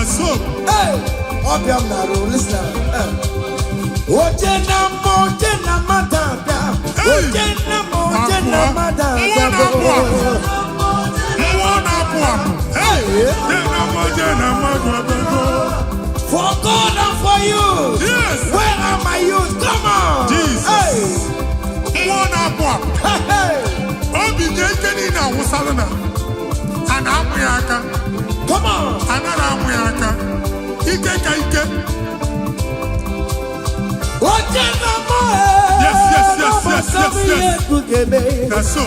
That's so. Hey, Obiam Naro, listen. Ojena Madada. Ojena Madada. For God and for you. Yes. Where are my youth? Come on. Jesus. Hey. Come on. Yes. That's so.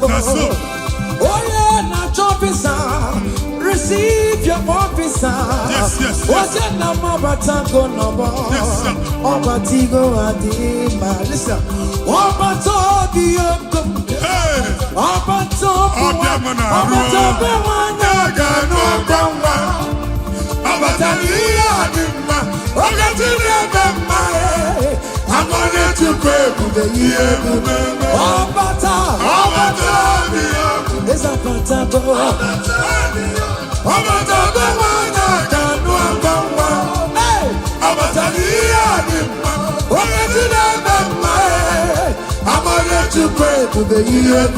That's so. Receive your officer. Yes. Yes, listen. I'm gonna to pray for the year. It's a patato. To pray for the year,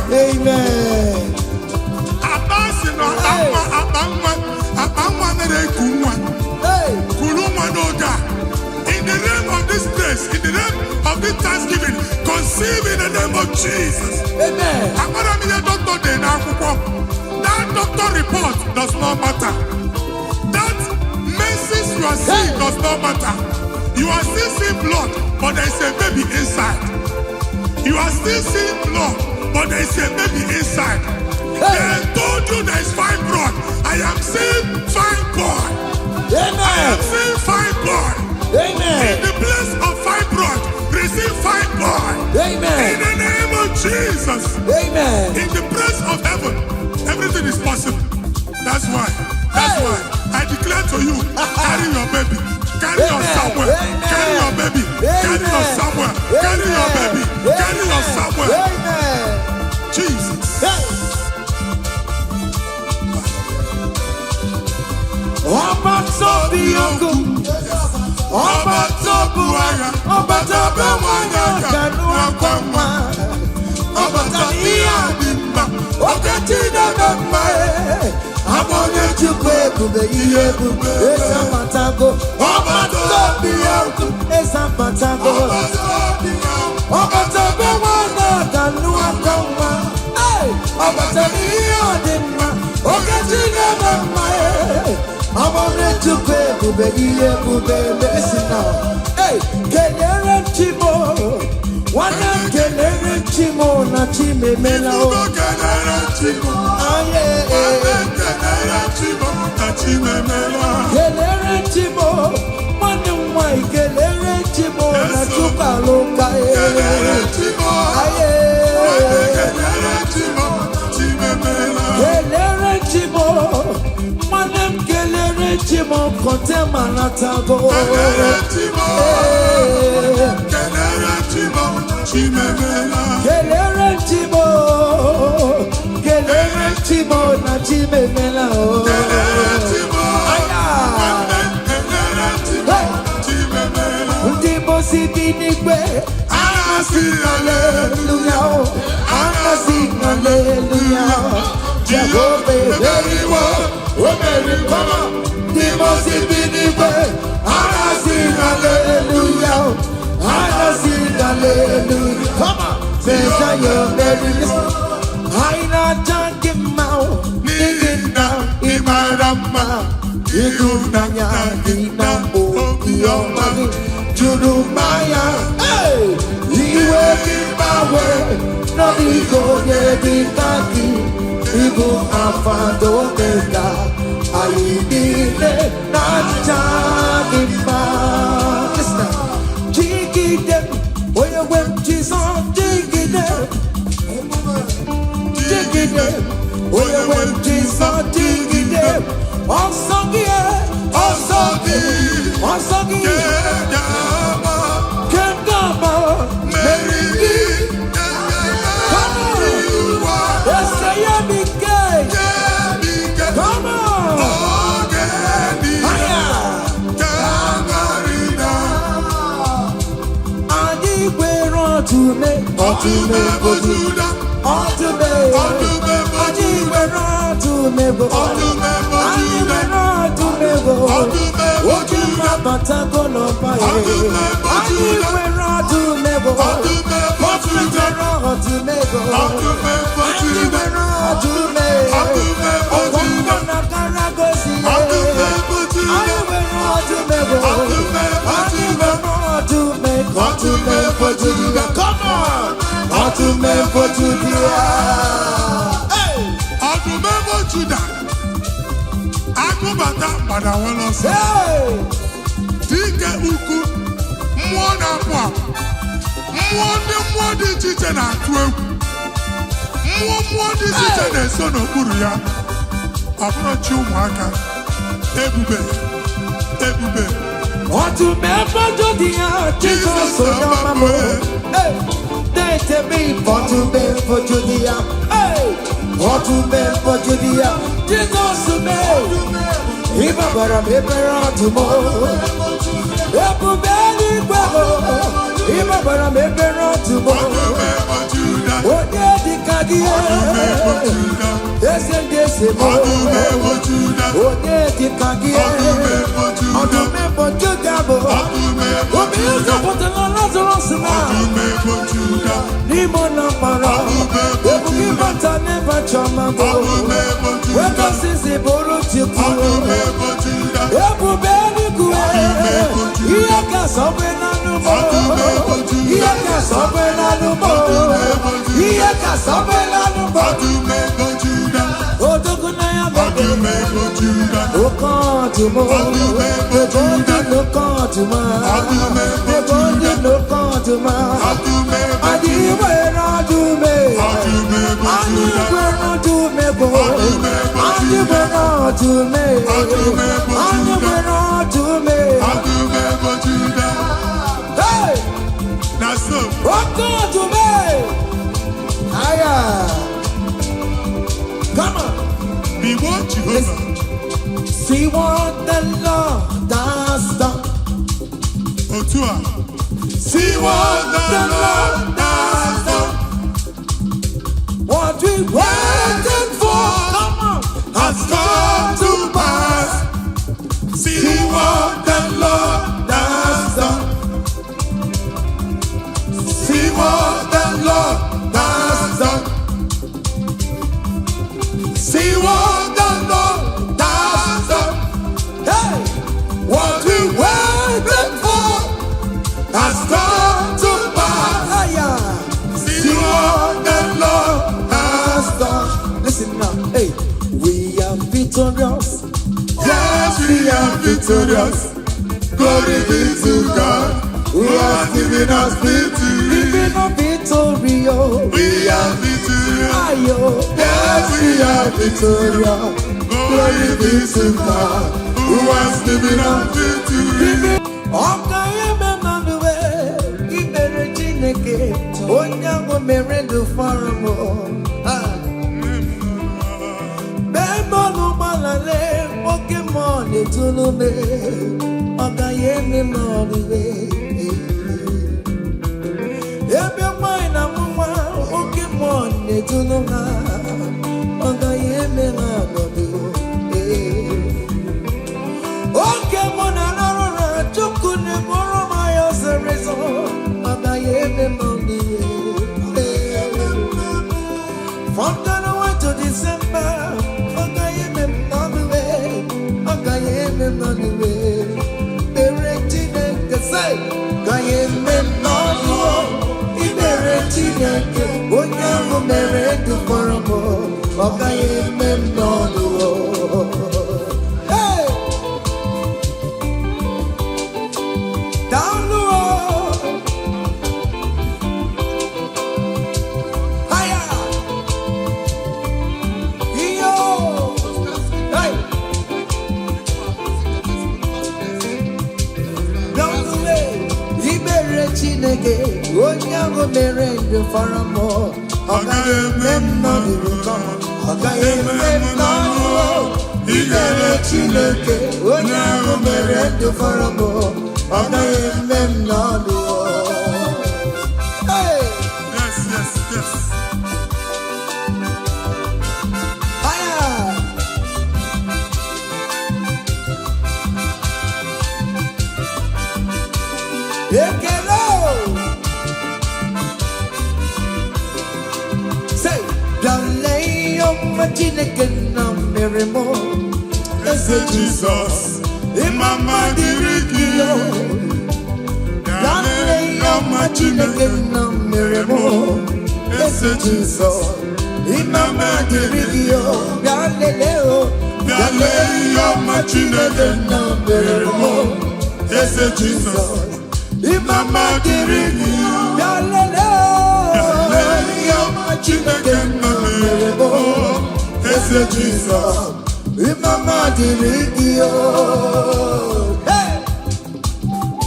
amen. In the name of this place, in the name of this Thanksgiving, conceive in the name of Jesus. Amen. That doctor report does not matter. That message you are seeing does not matter. You are still seeing blood, but there is a baby inside. You are still seeing blood, but there is a baby inside. They told you there is fibroid. I am seeing fine boy. Amen. I am seeing fine boy. Amen. In the place of fibroid, receive fine boy. Amen. In the name of Jesus. Amen. In the place of heaven, everything is possible. That's why. I declare to you, carry your baby. Carry your somewhere. Carry your baby. Carry your somewhere. Carry your baby. Carry your somewhere. Amen. Jesus. Listen now. Hey, Kelere Chimo. One Kelere Chimo na Chime Melao. Kelere Chimo Kelere Chimo. One Mwai Kelere Chimo na Chukaloka. Kelere Chimo Kelere Chimo. Chimo Kotema Natago. Kelere Chimo Chimemela. Kelere Chimo na Chimemela. Kelere Chimo Chimemela. Ndimo Sibinigwe. Anasi hallelujah. Anasi hallelujah. Jehovah very well. Very come on. Ndimo Sibinigwe. Anasi hallelujah. Anasi hallelujah. Come on. Say you're very listen. Haina Jankimau. Nigina Imarama. Igundanya Dina Okiyomani. Judumaya. Hey! Iwe Kibawe. No Igo Yeditaki. Ibu Afado Keda. Ayidine Nachagimba. Listen. Jigidem. Oya wem Jesus. Jigidem. Jigidem. Oya wem Jesus. Jigidem. Osagi. Osagi. Osagi. Kendama. ọdụme ọdụme bụ Juda ọdụme ọdụme bụ anyị nwere ọdụme bụ ọdụme bụ anyị Juda nwere ọdụme bụ ọdụme bụ oge Juda mmabatago n'ọba ya ọdụme bụ anyị Juda nwere ọdụme bụ ọdụme bụ Juda ọdụme bụ ọdụme bụ anyị Juda nwere ọdụme ọdụme bụ ọgwụ Juda na kara gosi ya ọdụme bụ Juda anyị nwere ọdụme bụ ọdụme bụ anyị Juda nwere ọdụme ọdụme bụ Juda come on ọdụme bụ Juda ọdụme bụ Juda agụbata gbada nwere ọsọ dike ukwu mmụọ na-apụ apụ mmụọ dị iche iche na-atụ egwu mmụọ dị iche iche na-eso n'okpuru ya ọ bụrụ chi ụmụaka ebube ebube ọdụme bụ Juda Jizọs onye ọma m na-etebe ọdụme bụ Juda ọdụme bụ Juda Jizọs mee ịbabara m ebere ọdụm ebube eluigwe ịbabara m ebere ọdụm ọdụme bụ Juda onye dịka gị ọdụme bụ Juda eze ndị eze m ọdụme bụ Juda onye dịka gị ọdụme bụ Juda ọdụme bụ Juda bụ ọdụme bụ obi Juda ụzọpụtara Lazarus na ọdụme bụ Juda n'ime ụlọ mkpọrọ ebube ịbata n'ebe chọma bụ ọdụme bụ Juda wegosizi bụrụ Chukwu ọdụme bụ Juda ebube eluigwe ihe ga-asọgbe n'anụmọ ihe ga-asọgbe n'anụmọ ihe ga-asọgbe n'anụmọ ọdụme bụ Juda odogo na ya ọdụme bụ Juda oke ọdụm ọdụme bụ Juda oke ọdụm ọdụme bụ ebe onye n'oke ọdụm ọdụme bụ anyị nwere ọdụme ọdụme bụ anyị Juda nwere ọdụme bụ ọdụme bụ anyị Juda nwere ọdụme ọdụme bụ anyị Juda nwere ọdụme ọdụme bụ Juda hey na so oke ọdụme aya come on bigbo Jehova see what the Lord has done otu a see what the Lord has done what we waited for come on has come to pass. See what the Lord has done. See what the Lord has done. See what the Lord has done. hey What we waited for has come to pass. aya See what the Lord has done. listen now hey we are victorious Yes, we are victorious. Glory be to God, who has given us victory. even a victory oh We are victorious. ayo Yes, we are victorious. Glory be to God, who has given us victory. ọka eme mmadụ ikpere Chineke onye ahụ mere ndụ fara m bemọnụ gbalale oke mmụọ na-etulu me ọ gaghị eme m ọrịre ebe nwanyị na nwa oke mmụọ na-etulu ha ọ gaghị eme ha ọnọdụ oke mụ na narụ na Chukwu na-eburu m ya ọsịrịsọ ọ gaghị eme m ọrịre from January to December ọ gaghị eme m ọrịre ọ gaghị eme m ọrịre ikpere Chineke sị gaghị eme m n'ọnụ ikpere Chineke onye ahụ mere ndụ fọrọ m ọ gaghị eme m n'ọnụ hey down low higher yo hey down the way ibere Chineke onye ahụ mere ndụ fara m ọ gaghị eme m n'ọdịrị kọma ọ gaghị eme m n'ọnụ ibere Chineke onye ahụ mere ndụ fara m ọ gaghị eme m n'ọnụ hey Chineke na mere mo. Eze Jesus. Imama diri gị yo. Dale yoma Chineke na mere mo. Eze Jesus. Imama diri gị yo. Dale yoma Chineke na mere mo. Eze Jesus. Imama diri gị yo. Dale yoma Chineke na mere mo. Eze Jesus. Imama diri gị yo.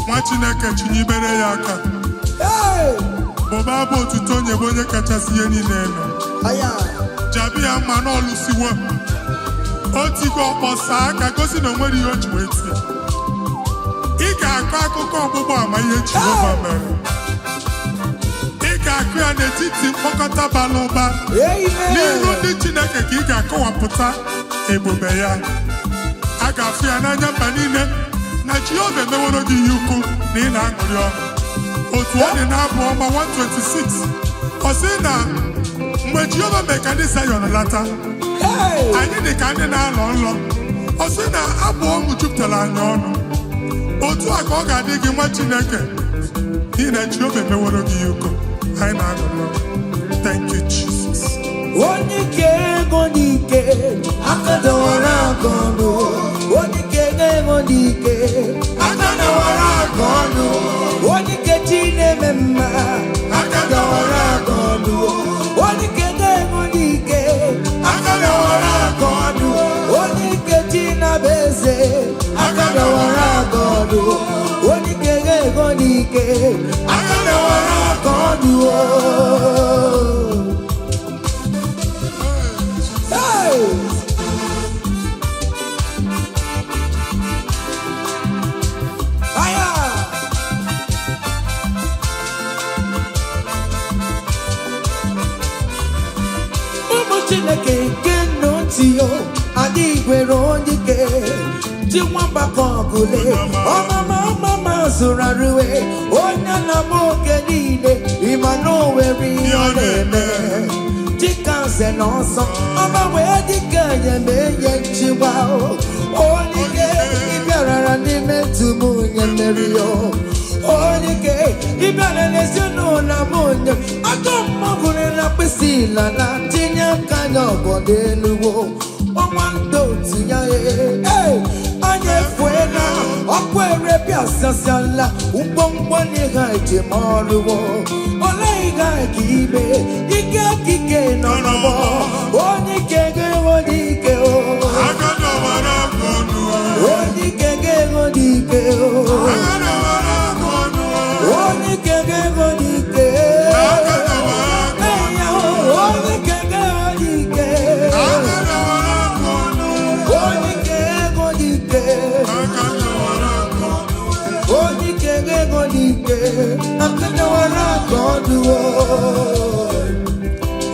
Nwa Chineke chinyibere ya aka. Bụba bụ otuto onye bụ onye kachasị ihe niile elu. Jabi ya mma n'ọlụsiwo. O tigo ọkpọsa aka gosi na o nwere ihe o ji wee tie. Ị ga-akọ akụkọ ọgbụgbọ ama ihe Jehova mere. Ị ga-akụ ya n'etiti mkpokọta bara ụba. N'ihu ndị Chineke ka ị ga-akọwapụta ebube ya. A ga-afụ ya n'anya mba niile na Jehova emeworo gị ihe ukwu na ị na-aṅụrị ọṅụ. Otu ọ dị n'abụ ọma 126 ọ sị na mgbe Jehova mee ka ndị Zayọn lata, anyị dị ka ndị na-alọ nlọ. Ọ sị na abụ ọṅụ jupụtara anyị ọnụ. Otu a ka ọ ga-adị gị nwa Chineke n'ihi na Jehova emeworo gị ihe ukwu anyị na-aṅụrị ọṅụ. Thank you, Jesus. Onye ike ego n'ike aka dọwara aka ọnụ. Onye ike ego n'ike aka dọwara aka ọnụ. Onye ike chi na-eme mma aka dọwara aka ọnụ. Onye ike ego n'ike aka dọwara aka ọnụ. Onye ike chi na-abụ eze aka dọwara aka ọnụ. Onye ike ego n'ike aka dọwara aka ọnụ. Chineke nke ntị yo adị gwere onye ike ji nwamba ka ọgụle ọmama zụrụ arụwe onye na-ama oge niile ịma na o nwere ihe ọ na-eme dịka nze na ọsọ ọma wee dịka enye nchịgba onye ike ịbịarara n'ime ntụmụ onye mmeri yo onye ike ịbịara n'ezinụlọ m onye aka mmagwụrụ na mkpịsị ila na tinye aka n'ọgọdọ eluwo ọnwa ndị otu ya anya efuela ọkụ erepịa sasiala ngwongwo n'ihe ejem ọrụwo ole ihe ka ime ike akike nọ n'ọgbọ onye ike ga-enwe n'ike onye ike ga-enwe n'ike onye ike ga-enwe n'ike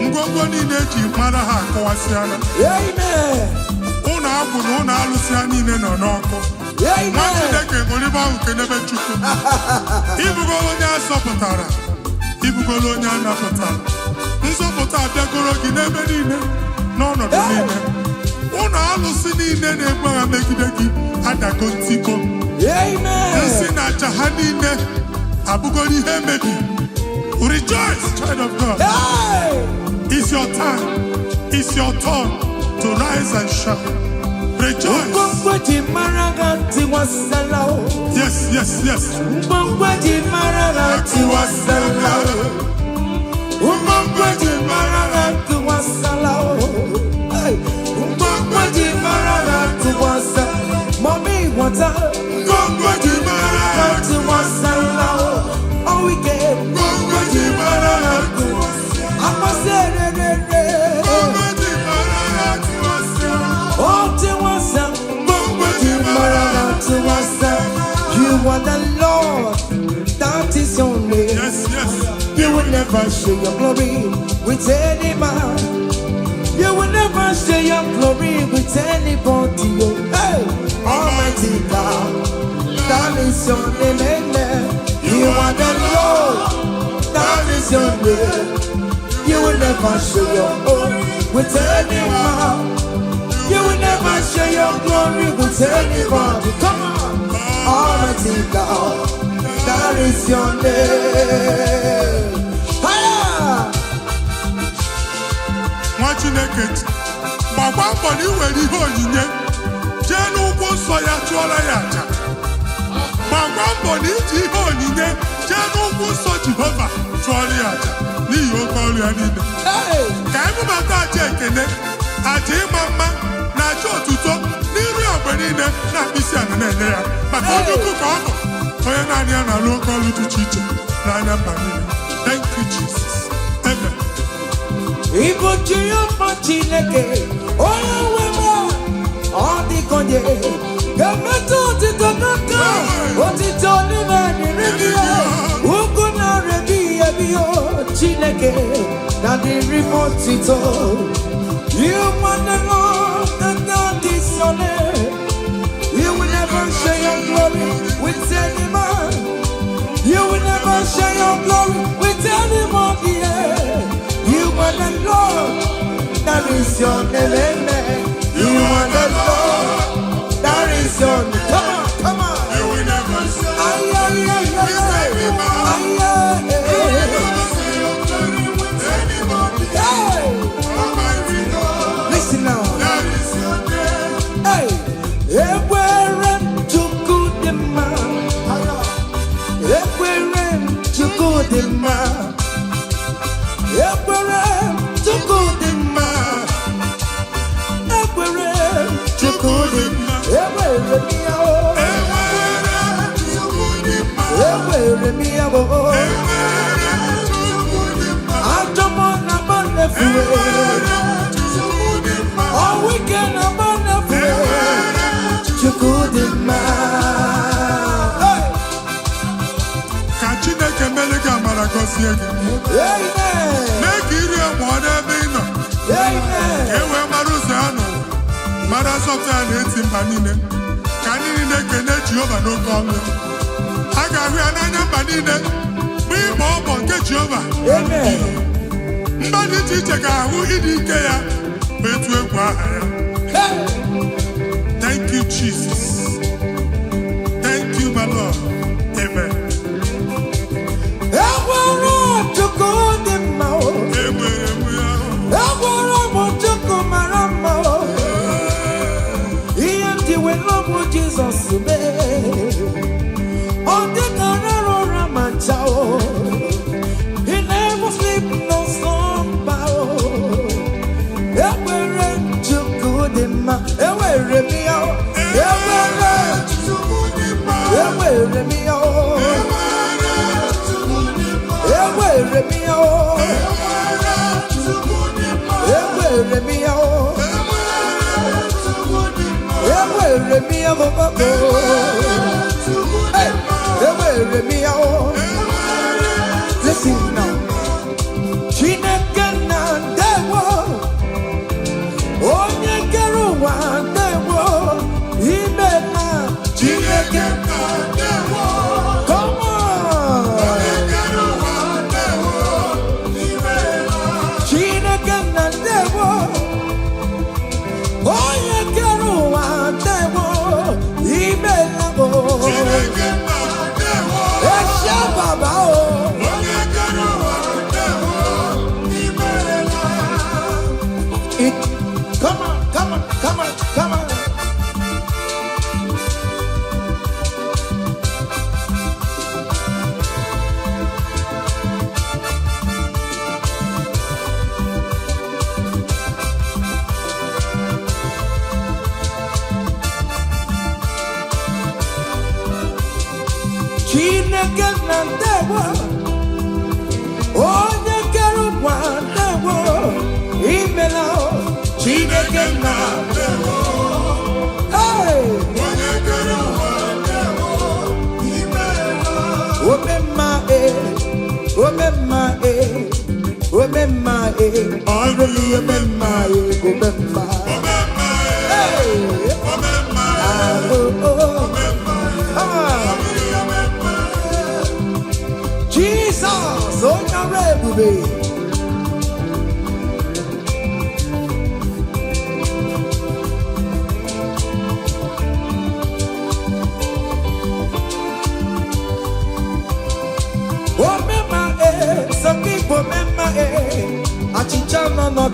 ngwongwo niile eji mara ha akọwasịala. Ụlọ agwụ na ụlọ alụsị ha niile nọ n'ọkụ. Nwa Chineke ṅụrịba ahụ kenebe Chukwu. Ibugolo onye a zọpụtara, ibugolo onye a napụtara. Nzọpụta abịagoro gị n'ebe niile n'ọnọdụ niile. Ụlọ alụsị niile na-egbu agha megide gị adago ntikọ. Nsị na aja ha niile abụgoro ihe emebi. Rejoice, child of God. It's your time. It's your turn to rise and shine. Rejoice. Yes, yes, yes. Mommy, what's up? Oh, we get you are the Lord, that is your name. Yes, yes. You will never share your glory with any man. You will never share your glory with anybody. Hey, Almighty God, that is your name. Amen. You are the Lord, that is your name. You will never share your glory with anyone. You will never share your glory with anyone. Come on, Almighty God, that is your name. Higher. Watching naked. Baba body where the holy Jenu nsọ ya chụọla ya aja. Baba body ji holy Jenu nsọ Jehova chụọla ya aja. N'ihi oke ọrụ ya niile. Ka anyị mụbata aja ekene, aja ịma mma na aja otuto n'iru agbe niile na mkpịsị ala na-enye ya. Maka onye ukwu ka ọ bụ onye naanị ya na-alụ oke ọrụ dị iche iche n'anya mba niile. Thank you, Jesus. Amen. Igbo Jehova Chineke, onye nwe m, ọ dịkonye, ga-emetụ otito n'aka, otito n'ime dịrị ya, ugwu na-arịa ya biyo, Chineke, na dịrị m otito. You want the Lord, and God is your name. You will never share your glory with any man. You will never share your glory with anybody. You are the Lord, that is your name. You are the Lord, that is your name. Come on, come on. You will never share. Ay, ay, ay, ay, ay. Ay, ay, ay. You will never share your glory with anybody. Hey. Almighty God, Listen now. that is your name. Hey, Ekwere Chukudima. Ekwere Chukudima. Ekwere Chukudima. Ekwere Chukudima. Ekwere miao. Ekwere miao. Atomona bonefuwe. All weekend abonefuwe. Chukudima. Ka Chineke mere gị amara gọzie gị. Amen. Mee ka iri mụọ n'ebe ị nọ. Amen. Ka e wee mara ụzọ ya nọ. Mara asọpụta ya na-eti mba niile. Ka ndị niile kene Jehova n'oke ọnụ. A ga-ahụ ya n'anya mba niile. Mgbe ịgba ọbọ nke Jehova. Amen. Mba dị iche iche ga-ahụ ịdị ike ya ma etu egwu aha ya. Hey. Thank you, Jesus. Thank you, my Lord. Amen. Ekwere Chukudima. Enwere m ya. Ekwere m Chukwu mara mma. Ihe ndị were bụ Jizọs mee. Ọ dịkara ụra ma ncha o. He never sleep no slumber o. Ekwere Chukudima. Ewere m ya o. Ekwere Chukudima. Ewere m ya o. Ewere m ya o. Ewere m ya o. Ewere m ya o. Hey, ewere m ya o. Listen now. Chineke na ndewo. Onye kere ụwa ndewo. Ime na Chineke na ndewo. Come on. Chineke na ndewo. Onye kere ụwa ndewo. Ime na bo. Eshe baba o. Come on, come on, come on, come on. Chineke na ndewo. Onye kere ụwa ndewo. Imela o. Chineke na ndewo. Hey. Omemma omemma omemma really omemma omemma. Hey. Jesus, on your rebel.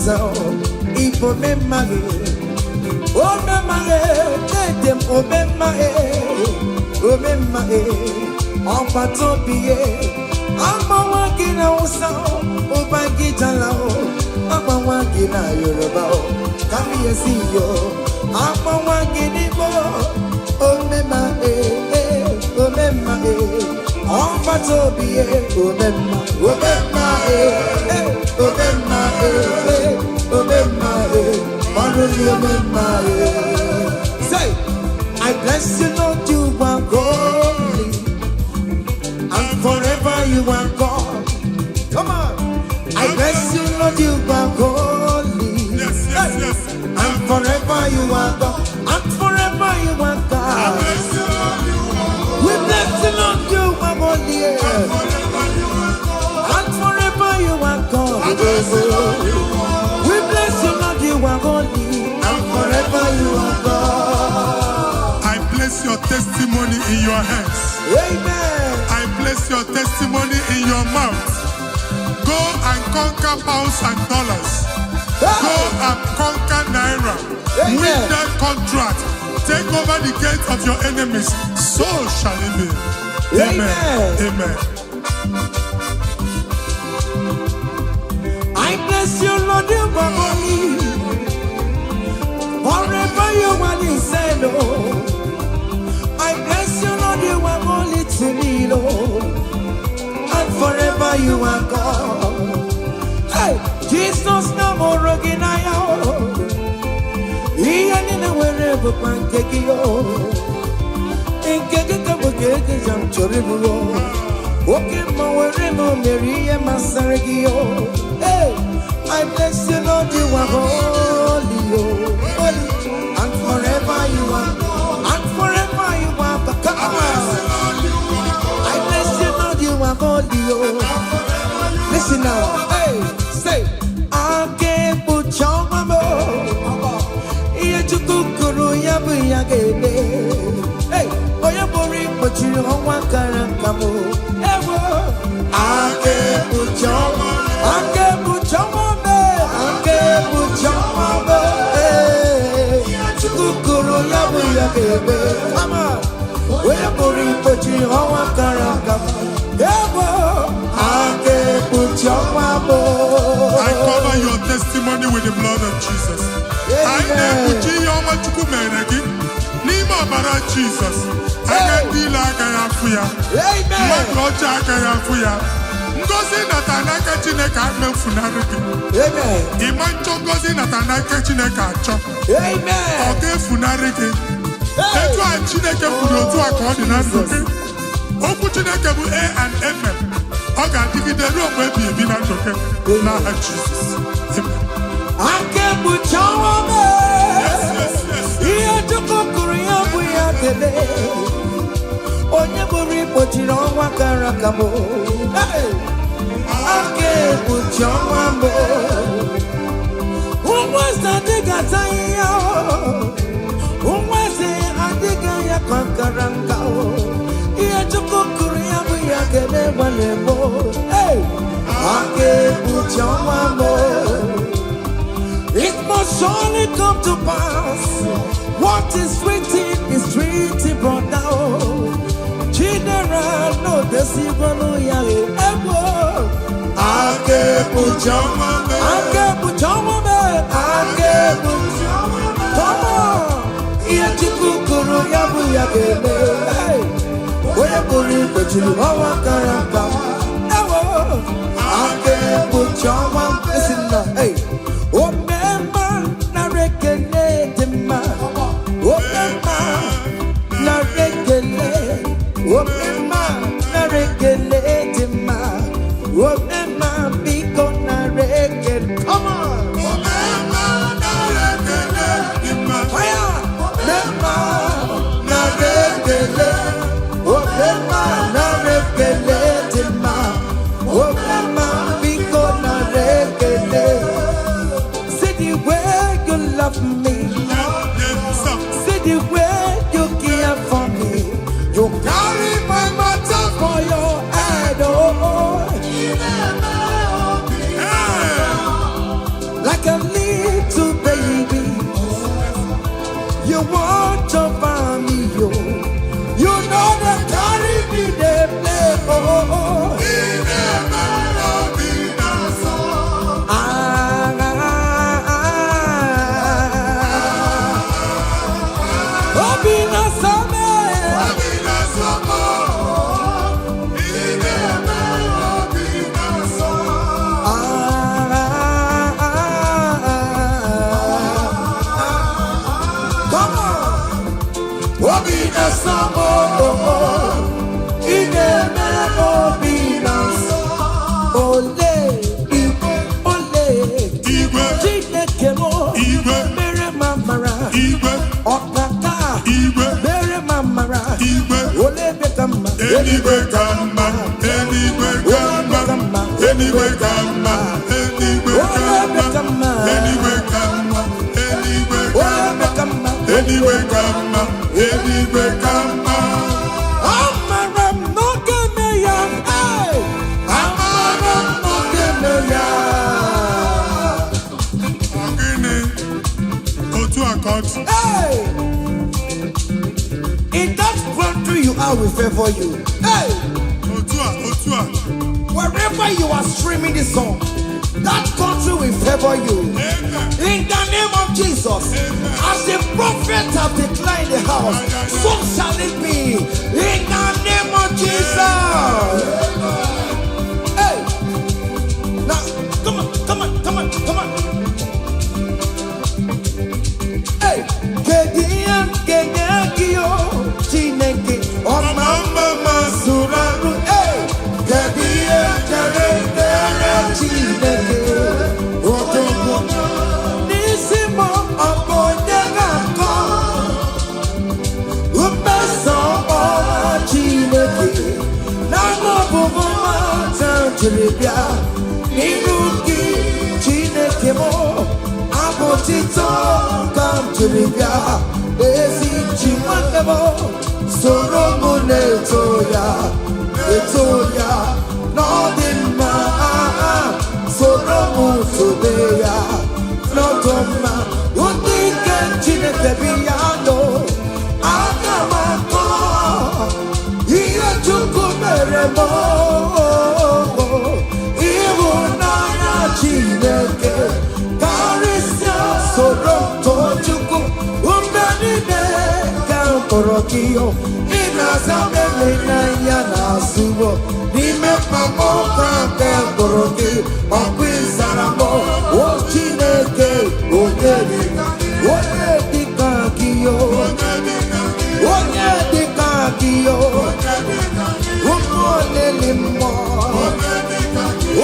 Wasa, Ipo Memage, O Memage, Tetem O Memage, O Memage, O Patopie, Amawagina Wasa, O Bagitala, Amawagina Yoruba, Kami Asiyo, Amawaginibo, O Memage, O Memage. On va t'oublier, oh même, say, I bless you, Lord, you are holy, and forever you are God. Come on, I bless you, Lord, you are holy, Yes, yes, yes. and forever you are God, and forever you are God. We bless you, Lord, you are holy, and forever you are God. We bless you, Lord, you are holy, and forever you are God. I place your testimony in your hands. Amen. I place your testimony in your mouth. Go and conquer pounds and dollars. Go and conquer naira. Amen. Win that contract. Take over the gates of your enemies. So shall it be. Amen. Amen. I bless you, Lord, you are holy. Forever you are the same, Lord. I bless you, Lord, you are holy to me, Lord. And forever you are God. Hey, Jesus, no more Roginaya. He ain't in a wherever pancake. In Kaka, jam choribu. Okay, my wherever Maria Masaragio. Hey, I bless you, Lord, you are holy, holy, and forever you are, and forever you are. Come on, I bless you, Lord, you are holy, listen now, hey, say, I can't put your mama. Hey, oh, you're boring, but you don't want to come. I can't put your mama. I can't put your mama. I can't put your mama. Hey, Chukuru, come on. We're boring, but you don't want to come. I can't put your mama. I cover your testimony with the blood of Jesus. I never Jesus. I can't be like I am for you. My God, I am for you. Ngozi natanaka Chineke ame funariki. Amen. Imancho ngozi natanaka Chineke acho. Amen. Oge funariki. Etu a Chineke furu otu aka ọ dị na ndụ gị. Okwu Chineke bụ A and Amen. Ọ ga-adịgide ruo mgbe ebighị ebi na ndụ gị. N'aha Jizọs. Amen. Ake buchawame. Yes, yes, yes. Ihe Chukwu kụrụ ya bụ ya kele. Onye bụrụ ikpochiri ọnwa kara aka m. Ake buchawame. Ụmụeze adịghị ata ya. Ụmụeze adịghị ya kankara nka. Ihe Chukwu kụrụ ya bụ ya kele gbale m. Ake buchawame. It must surely come to pass. What is written, brother. General, no, the Sigano Yale. Ake Pujama, Ake Pujama, Ake Pujama. Come on, Iachikukuru Yabu Yagele. Where Puri, but you are a caramba. Ake Pujama, listen now, hey. Oh, Memma, Narekele, oh, Memma, Narekele, oh, Memma, Narekele, oh, Memma, Biko, Narekele. Come on, oh, Memma, Narekele, fire, Memma, Narekele, oh, Memma, Narekele, oh, Memma, Biko, Narekele. You love me. See the way you care for me. You carry my matter for your head, oh. Like a Anyway, come, anyway, come, anyway, come, anyway, come, anyway, come, anyway, come, anyway, come, anyway, come. Amaram no gemeya, hey. Amaram no gemeya. Go to a court. Hey. In that country you are, we favor you. Hey. Otua. Wherever you are streaming this song, that country will favor you. Amen. In the name of Jesus. Amen. As the prophet have declared the house, so shall it be. In the name of Jesus. Hey. Now, come on. Hey. Kedian, Chineke, Mama Suraru. Hey. Kedian, Chineke, Otogo. Nisimo, Aponyagako. Umeso, Chineke. Namo Bumama, Tantribia. Niruki, Chineke mo. Abotito, come to the ya. Ezi Chimanebo, Soromone Etoya, Nodima, Soromu Todeya, Notoma, Udike Chinekebiano, Agamako, Ia Chukumeremo, Iwunaya Chineke, Karisia, Sorom Tochuku, Korokio, Inazamele Nayana Subo, Nime Pamoka, Koroki, Oquisaramo, Ochineke, Onedikakio, Umonelimo,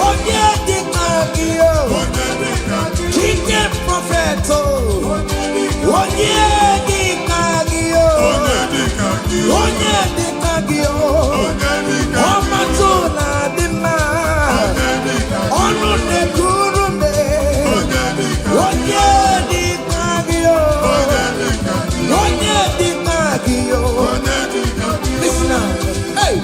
Onedikakio, Chicken Propheto, Onyedikagio, Omatuna Dima, Onunegurume, Onyedikagio, listen now, hey,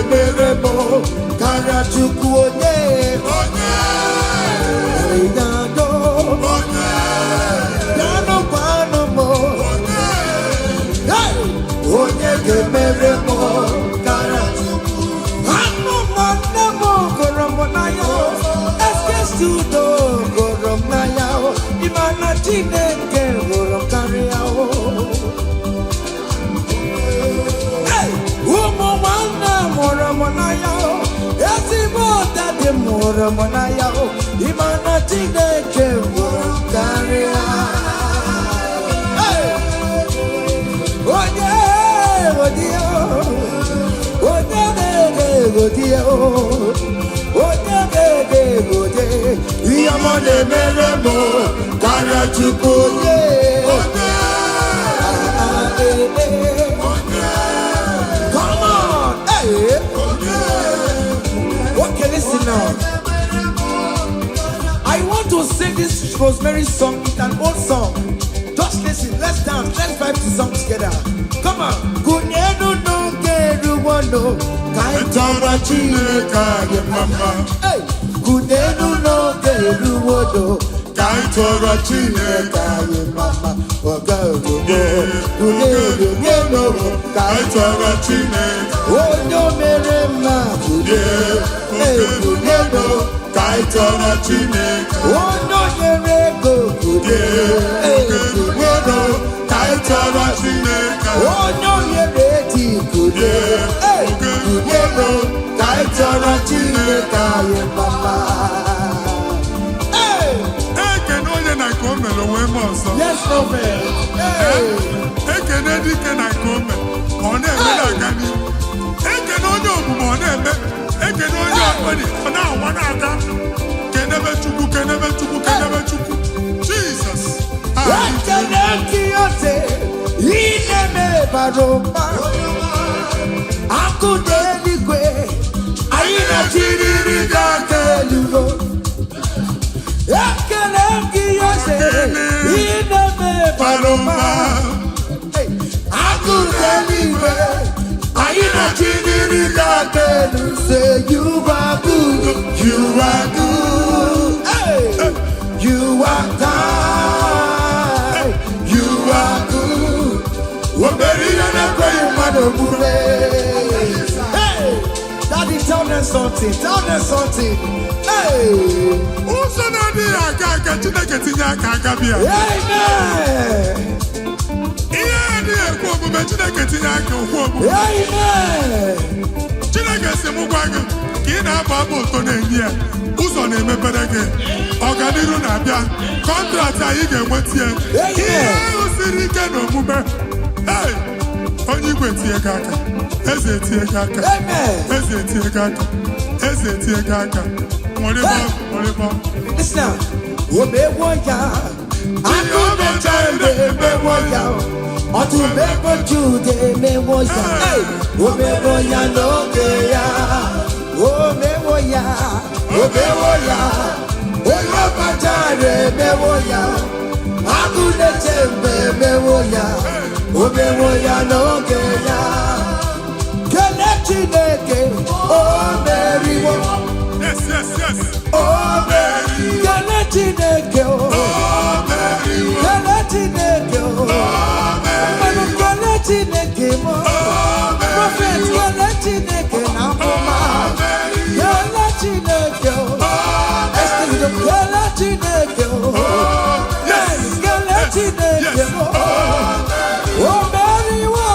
Merebo, Karachuku, Dano Panomo, Merebo, Karachuku, Hano Koromonayo, Eskestudo, Koromonayo, Imana Chineke, Koromonayo. Moramonaya, Yasiboda de Moramonaya, Imana Chineke, Karia. Yamane Meremo, Karachuku, okay, listen now. I want to sing this Rosemary song. It's an old song. Just listen. Let's dance. Let's vibe to song together. Come on. Kunyenu no keru wano kaitara chineka ye mama. Hey. Kunyenu no keru wano kaitara chineka ye mama. Kunyenu kaitara chineka. Oh no mere ma kunyenu kaitara chineka. Oh no mere go kunyenu kaitara chineka. Oh no mere ti kunyenu kaitara chineka ye mama. Yes, no man. Jesus. Say you are good, you are good, hey. You are kind, you are good. Hey, Daddy, tell them something, Hey, who's on the Chineke si mụ gwa gị ka ị na-abụ abụ ụtọ na-enye ya ụzọ na-emepere gị ọganiru na-abịa kọntraktị anyị ga-enweta ya ihe ahụ siri ike n'omume onye igwe tie gị aka eze etie gị aka eze etie gị aka eze etie gị aka nwụrịbọ omewo ya akụ na-eche mgbe emewo ya ọtụmego Jude emewo ya omewo ya n'oge ya omewo ya onye ọbajara emewo ya akụ na-eche mgbe emewo ya omewo ya n'oge ya kele Chineke o meriwo o meriwo kele Chineke o meriwo kele Chineke o Chineke mo prophet kele Chineke na mboma kele Chineke o kele Chineke o yes kele Chineke mo o meriwo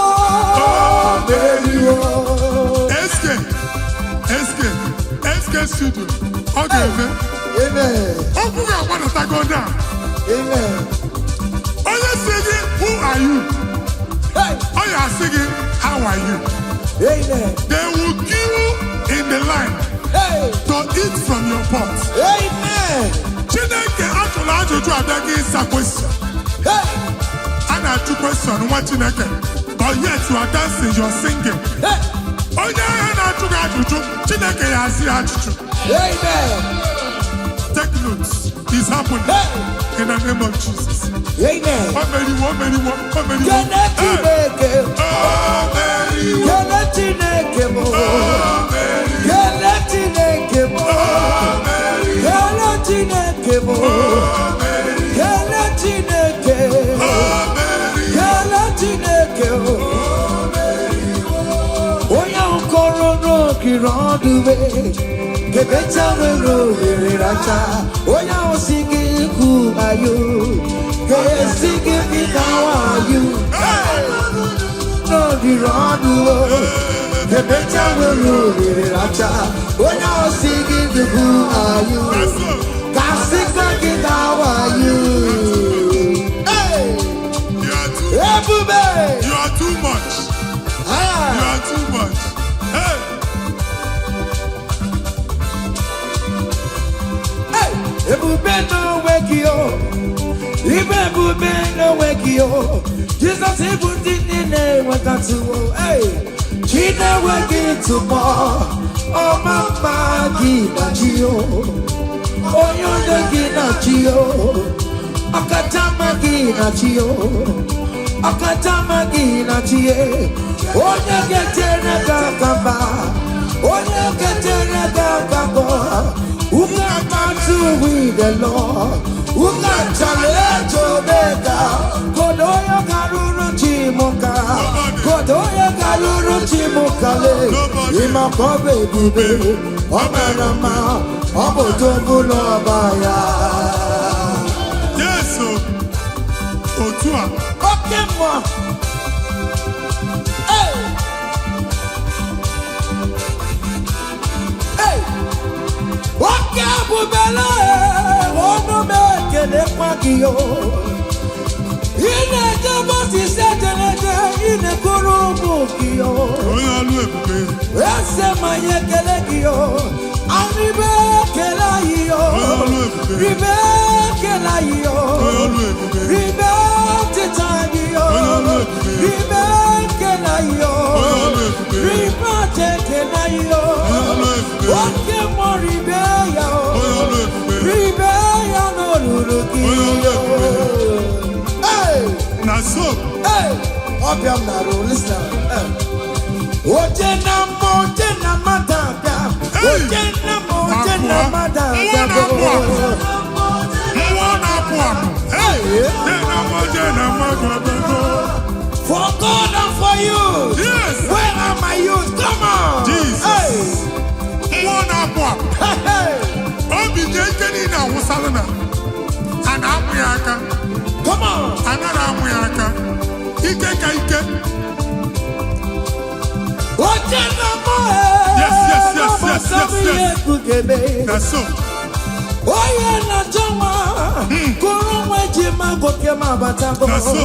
SK studio okay amen oku ga kwada tagoda amen oye sigi who are you hey oh you are singing how are you amen they will queue in the line to eat from your pot amen Chineke atụla ajụjụ abịa gị ịsa question a na-achụ question nwa Chineke but yet you are dancing you are singing onye ahịa na-achụ gị ajụjụ Chineke ya asị ajụjụ amen take notes it's happening in the name of Jesus amen omeriwo kele Chineke kele Chineke mo kele Chineke mo kele Chineke mo kele Chineke kele Chineke onye nkọrọ n'okiri ọdụwe kebecha nwere ohere racha onye osi gị ikwu ayo ga-esi gị bịa wayo n'okiri ọdụwe kebecha nwere ohere racha onye osi gị ikwu ayo ga-esi gị bịa wayo ebube you are too much you are too much ebube n'onwe gị o ibe ebube n'onwe gị o Jizọs ịbụ ndị niile enwetatụwo chi na-enweghị ntụpọ ọma mma gị na chi o onye onye gị na chi o ọkachama gị na chi o ọkachama gị na chi onye ga-etere gị aka mba onye ga-etere gị aka mbọ who can battle with the Lord? Who can challenge Omega? Kodoya Garuru Chimoka, Kodoya Garuru Chimokale, Imakobe Bibe, Omerama, Obotobulo Baya. Yes, Otua. Okay, moi. Waka bubele, ono mekele kwagiyo. Ine jabo si sejenege, ine kurubu Kio. Ese manye kele Kio. Aribe kela yo. Ribe kela yo. Ribe titagio. Ribe kela yo. Ribe kela yo. Oke mo ribe yo. Ribe ya no lulukio. Hey. Naso. Hey. Obiam naro listen. Oje na madabia. Oje na madabia. For God and for you. Yes. Where are my youth? Come on. Jesus. Hey. Come on. Yes. That's so. Oh yeah, na jama. Kuru mejima goke mabatango. That's so.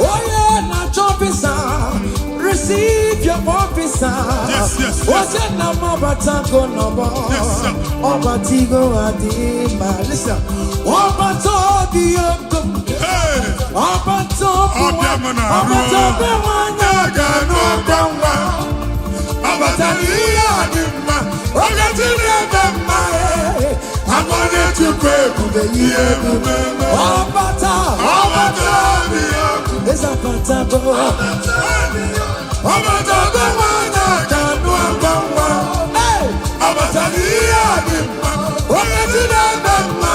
Oh yeah, na jobisa. Receive your officer. Yes. Oh yeah, na mabatango no more. Yes, sir. Obatigo adima. Listen. Obatobi yokum. Hey. Obatobi Obiamana. Obatobi wanyaga no dawa. Obatobi adima. Ogatine bema. I'm gonna to pray for the year. Obata. It's a patago. Obata the one I can do. Hey, Obata the adima. Ogatine bema.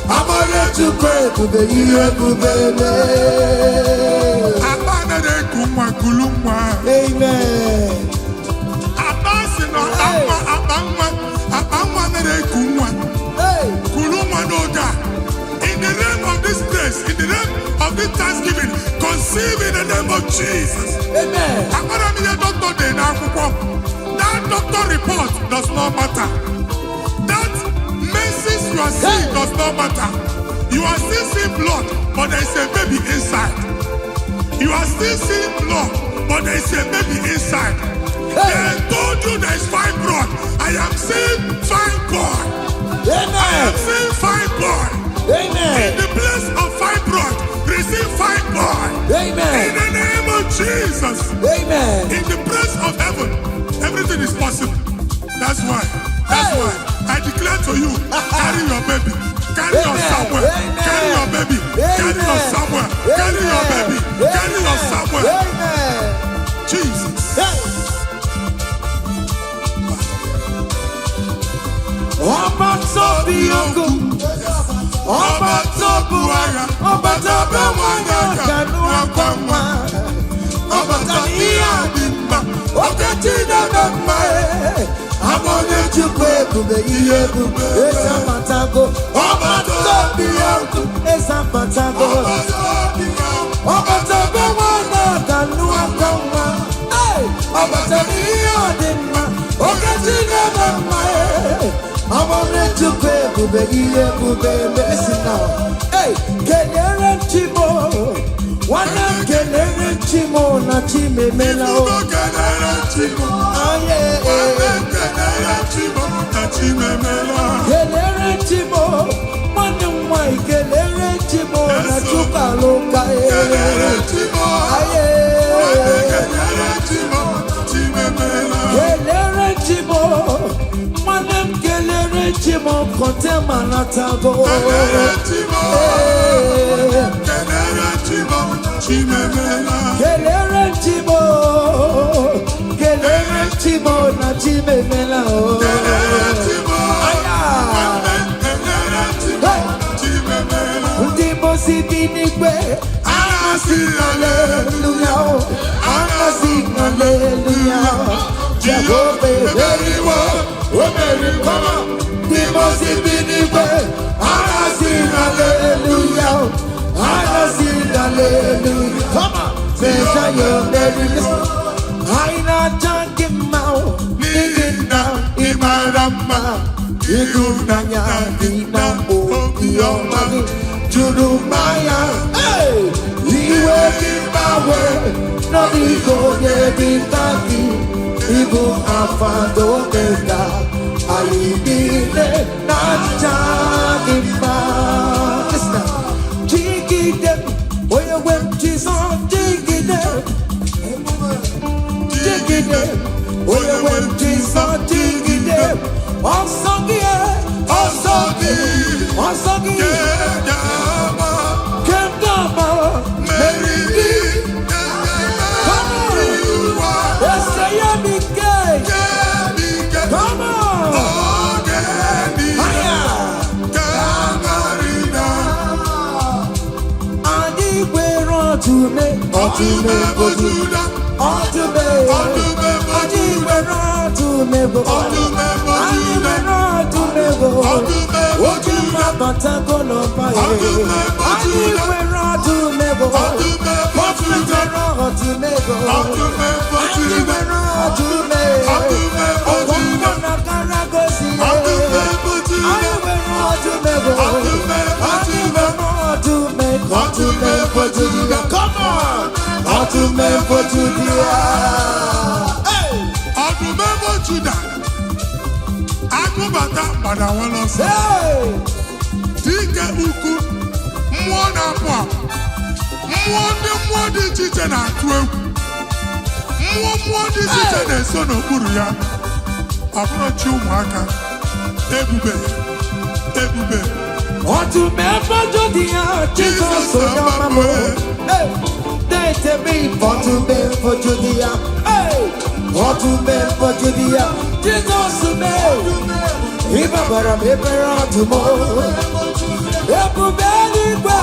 I'm gonna to pray for the year. Amen. In the name of this place, in the name of this Thanksgiving, conceive in the name of Jesus. Amen. That doctor report does not matter. That messes you are seeing does not matter. You are still seeing blood, but there is a baby inside. You are still seeing blood, but there is a baby inside. They told you there is fibroid. I am seeing fibroid. Amen. I am seeing fibroid. Amen. In the place of fibroid, receive fibroid. Amen. In the name of Jesus. Amen. In the place of heaven, everything is possible. That's why I declare to you, carry your baby. Carry your somewhere. Carry your baby. Carry your somewhere. Carry your baby. Carry your somewhere. Amen. Jesus. I wanted to pay listen now. Hey, Kenere Chimo, one of Kenere Chimo, na Chime Melo. Kenere Chimo, Kenere Chimo, one of my Kenere Chimo, na Chukaloka. Kenere Chimo, Chimo kontema na tago. Kenere Chimo na chimemela. Ndimo sibinigwe. Anasi hallelujah. Anasi hallelujah. Jehovah very well. Come on. Ndimo sibinigwe. Anasi hallelujah. Anasi hallelujah. Come on. Measure your merriness. I not junkie mouth. Living down in my rama. You nanya dina o yomani. Judumaya. Hey. You will give my way. Nobiko Yeditaki, Igbo Afado Kenda, Ayidile Najagima. Listen, Jigide, where you went, Jesus, Jigide, Jigide, where you went, Jesus, Jigide, Osagi, Osagi, Osagi, Kendama, Mary. Come on! Come on! For Judah. Hey! Remember Judah. I go back that, but I want to say, Dike Uku, Mwana Pwa, Mwadi Chichen and Twelve, Mwadi Chichen and Son of Kuria, approach you, Maka, Ebube. Want to remember Judah, Jesus, so hey! They tell me what to make for Judea. Hey, what to make for Judea. Jesus to me. If I were a paper tomorrow, if you barely go,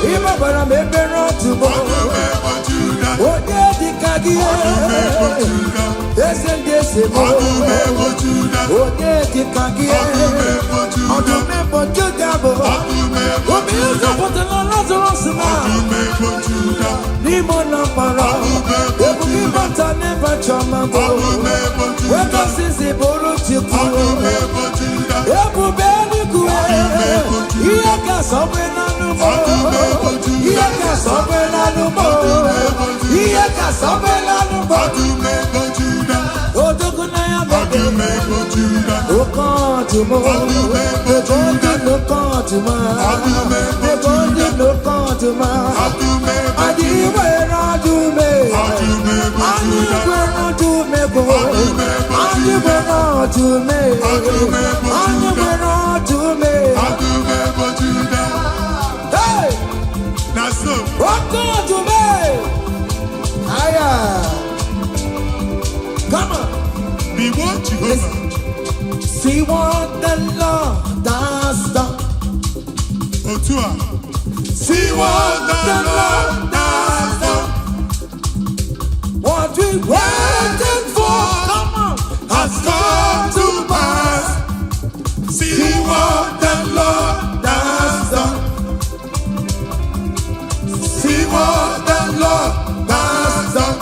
if I were a paper tomorrow, what did the Kagia? Yes, and yes, what did the Kagia? On the map for Judah, what means of what the Lazarus now? Nimona para, ebuki bata never chama bo. Weka sisi boro chiku, ebu beni kue. Iya ka sobe na numo, iya ka sobe na numo, iya ka sobe na numo. Odoku na ya bebe, okan tumo, okan lokan tuma, okan lokan tuma. Come on. Be what you see what the Lord does done. Otua. See what the Lord does done. What we waited for, come on, has come to pass. See what the Lord does done. See what the Lord does done.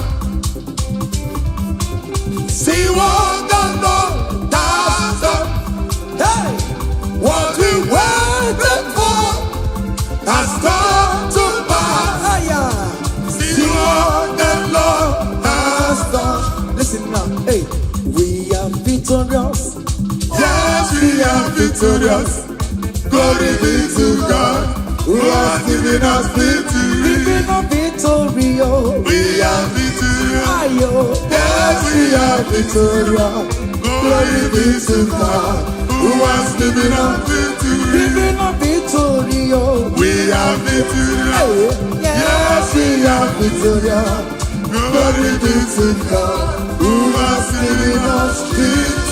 See what the Lord does done. Hey, what we waited for has come to pass. See what the Lord has done. Listen now, hey, we are victorious. Yes, we are victorious. Glory be to God, who has given us victory. Giving us victory, oh. We are victorious. Yes, we are victorious. Glory be to God, who has given us victory. Giving us victory, oh. We are victorious. Yes, we are victorious. Glory be to God, who has given us victory.